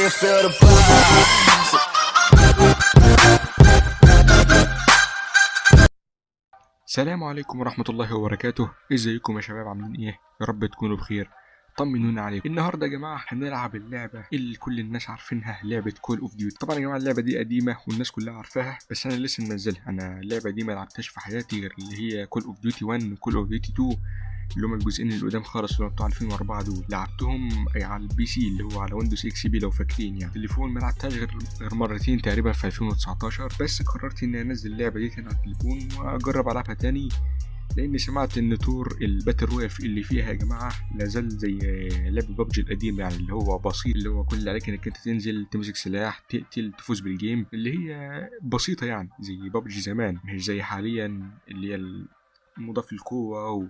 you feel the buzz. السلام عليكم ورحمة الله وبركاته. ازيكم يا شباب، عاملين ايه؟ يا رب تكونوا بخير. طمنونا عليكم. النهارده يا جماعه هنلعب اللعبه اللي كل الناس عارفينها، لعبه كول اوف ديوتي. طبعا يا جماعه اللعبه دي قديمه والناس كلها عارفاها، بس انا لسه منزلها. انا اللعبه دي ما لعبتهاش في حياتي غير اللي هي كول اوف ديوتي 1 وكول اوف ديوتي 2، اللي هم الجزئين اللي قدام خالص اللي هم بتوع 2004 دول. لعبتهم على البي سي اللي هو على ويندوز اكس بي لو فاكرين. يعني التليفون ما لعبتهاش غير مرتين تقريبا في 2019. بس قررت اني انزل اللعبه دي تاني على التليفون واجرب العبها تاني، لاني سمعت ان تور الباتل رويال اللي فيها يا جماعه لازال زي لعبه ببجي القديم، يعني اللي هو بسيط، اللي هو كل اللي عليك انك انت تنزل تمسك سلاح تقتل تفوز بالجيم، اللي هي بسيطه يعني زي ببجي زمان، مش زي حاليا اللي هي مضاف القوه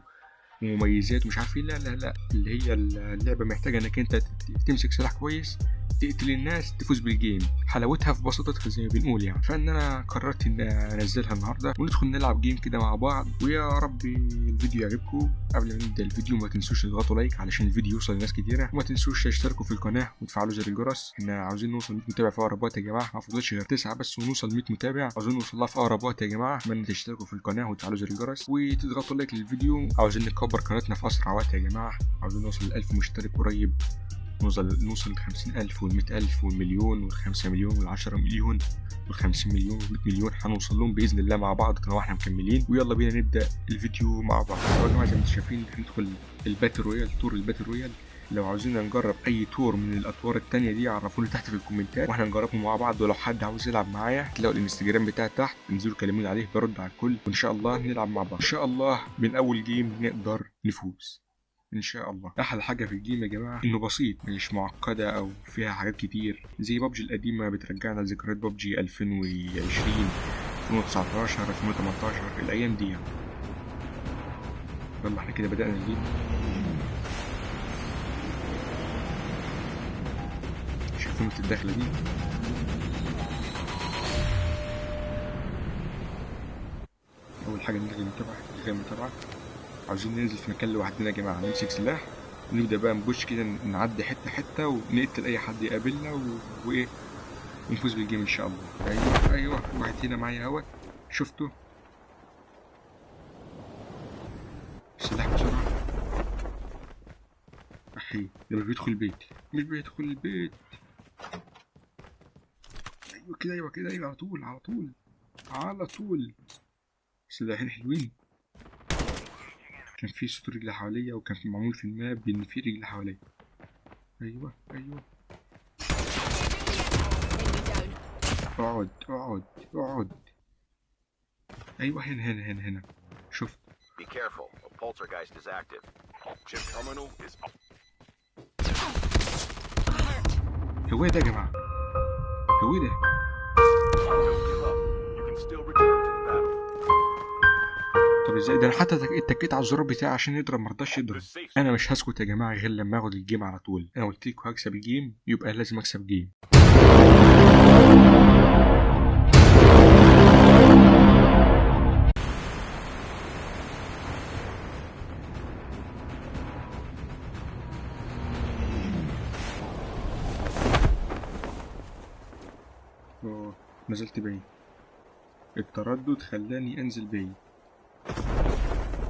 ومميزات ومش عارف ايه. لا لا لا، اللي هي اللعبه محتاجه انك انت تمسك سلاح كويس، تقتل الناس، تفوز بالجيم. حلاوتها في بساطتها زي ما بنقول يعني. فان انا قررت ان انزلها النهارده وندخل نلعب جيم كده مع بعض، ويا رب الفيديو يعجبكم. قبل ما نبدا الفيديو ما تنسوش تضغطوا لايك علشان الفيديو يوصل لناس كتيره، وما تنسوش تشتركوا في القناه وتفعلوا زر الجرس. احنا عاوزين نوصل 100 متابع في اقرب وقت يا جماعه، ما فاضلش غير 9 بس ونوصل 100 متابع. عاوزين نوصل لها في اقرب وقت يا جماعه. اتمنى تشتركوا في القناه وتفعلوا زر الجرس وتضغطوا لايك للفيديو. عاوزين نكبر قناتنا في اسرع وقت يا جماعه. عاوزين نوصل ل 1000 مشترك قريب، نوصل ل 50,000 وال 100,000 والمليون وال 5 مليون وال 10 مليون وال 50 مليون وال 100 مليون. هنوصل لهم باذن الله مع بعض كنا واحنا مكملين. ويلا بينا نبدا الفيديو مع بعض. يا جماعه زي ما انتم شايفين هندخل الباتل رويال، تور الباتل رويال. لو عاوزين نجرب اي تور من الاطوار التانية دي عرفوني تحت في الكومنتات واحنا نجربهم مع بعض. ولو حد عاوز يلعب معايا تلاقوا الانستجرام بتاعي تحت، انزلوا كلموني عليه، برد على الكل، وان شاء الله نلعب مع بعض. ان شاء الله من اول جيم نقدر نفوز ان شاء الله. احلى حاجه في الجيم يا جماعه انه بسيط، مش معقده او فيها حاجات كتير زي ببجي القديمه. بترجعنا لذكريات ببجي 2020 2019 2018 الايام دي يعني. يلا احنا كده بدانا الجيم. شوفوا الدخله دي. اول حاجه نلغي المتابعه. عاوزين ننزل في مكان لوحدنا يا جماعه، نمسك سلاح ونبدا بقى نبوش كده، نعدي حته حته ونقتل اي حد يقابلنا وايه، ونفوز بالجيم ان شاء الله. ايوه واحد هنا معايا اهوت، شفته. السلاح بسرعه. احي ده مش بيدخل البيت، ايوه كده ايوه على طول. سلاحين حلوين. كان في صوت رجل حواليا، وكان في معمول في الماب بان في رجل حواليا. ايوه اقعد. ايوه هنا شفت. Be careful, a poltergeist is active. Chip terminal is up. هو ده يا جماعه، هو ده. Don't give up. You can still return to the battle. طب ازاي ده؟ انا حتى اتكيت على الزرار بتاعي عشان يضرب، مرضاش يضرب. انا مش هسكت يا جماعه غير لما اخد الجيم على طول. انا قلت لكم هكسب الجيم يبقى لازم اكسب جيم. نزلت بعيد، التردد خلاني انزل بعيد،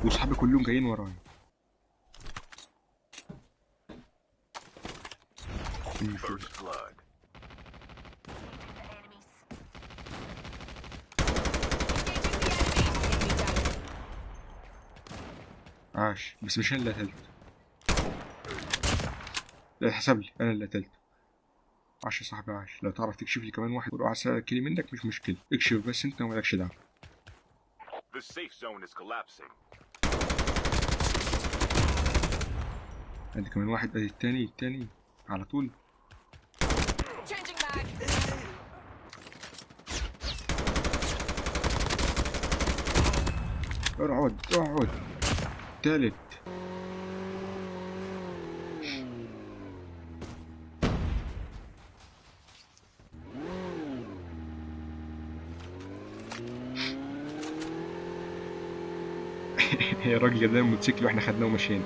وصحابي كلهم جايين ورايا. First blood. عاش، بس مش انا اللي قتلت. لا اتحسب لي، انا اللي قتلت. عاش يا صاحبي عاش. لو تعرف تكشف لي كمان واحد وروح اسرق كلي منك مش مشكله، اكشف بس انت ومالكش دعوه. The safe zone is collapsing. ادي كمان واحد، ادي التاني على طول. اقعد تالت. يا راجل ده الموتوسيكل واحنا خدناه ومشينا.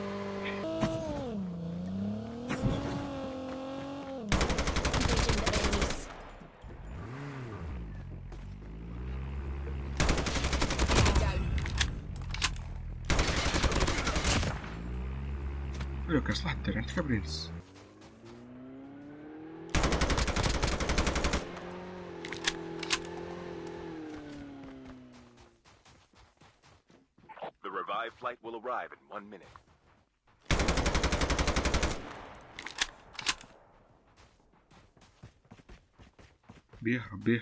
حلو كسلاح الدرع، انت كبرنس. The revived flight will arrive in 1 minute. بيهرب.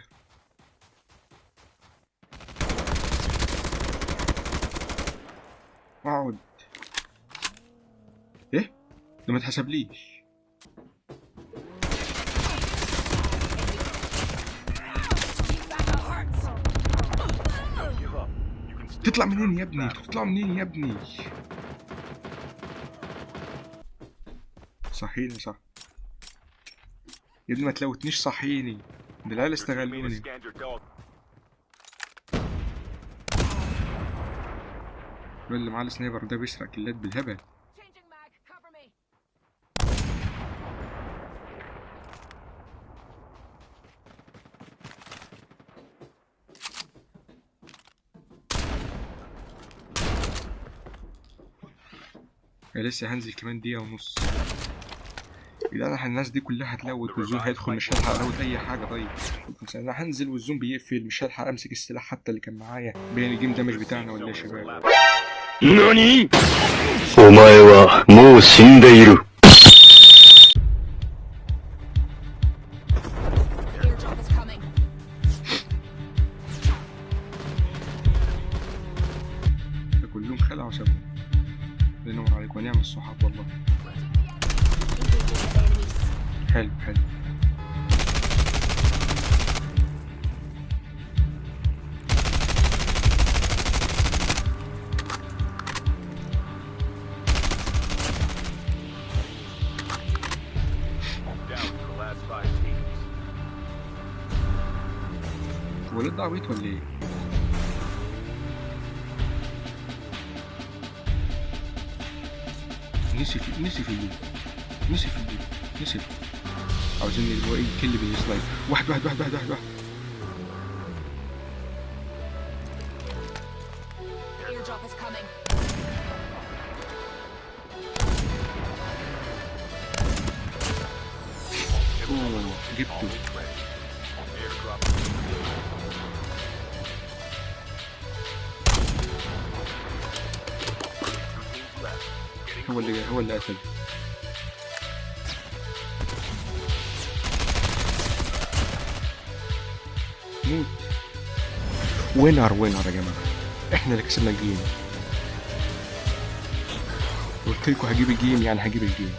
اقعد. ايه ده؟ ما اتحسبليش. Give up. You can still تطلع return منين to يا ابني؟ battle. تطلع منين يا ابني؟ صحيني صح يا ابني، ما تلوتنيش، صحيني، ده العيال Your teammate has استغلوني. scanned your dog. اللي معاه السنايبر ده بيسرق كيلات بالهبل. Changing mag, cover me. أنا لسه هنزل كمان دقيقة ونص. إذا أنا الناس دي كلها هتلوت والزوم هيدخل، مش هلحق ألوت أي حاجة. طيب أنا هنزل والزوم بيقفل، مش هلحق أمسك السلاح حتى اللي كان معايا. باين الجيم دامج بتاعنا ولا إيه يا شباب؟ 何？お前はもう死んでいる。Airdrop is coming. ده كلهم خلع وسابهم. الله ينور عليك ونعم الصحاب والله. Engaging the enemies. حلو. Down to the last 5 teams. هو ده عبيط ولا إيه؟ نسي في الليل. عاوزين اللي هو ايه الكل بالسلايد. واحد. Airdrop is coming. اوه جبته. Airdrop. Teams left. Getting هو اللي قتل. موت. وينر يا جماعة، احنا اللي كسبنا الجيم. قلت لكم هجيب الجيم، يعني هجيب الجيم.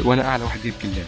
وانا اعلى واحد جيب كلات.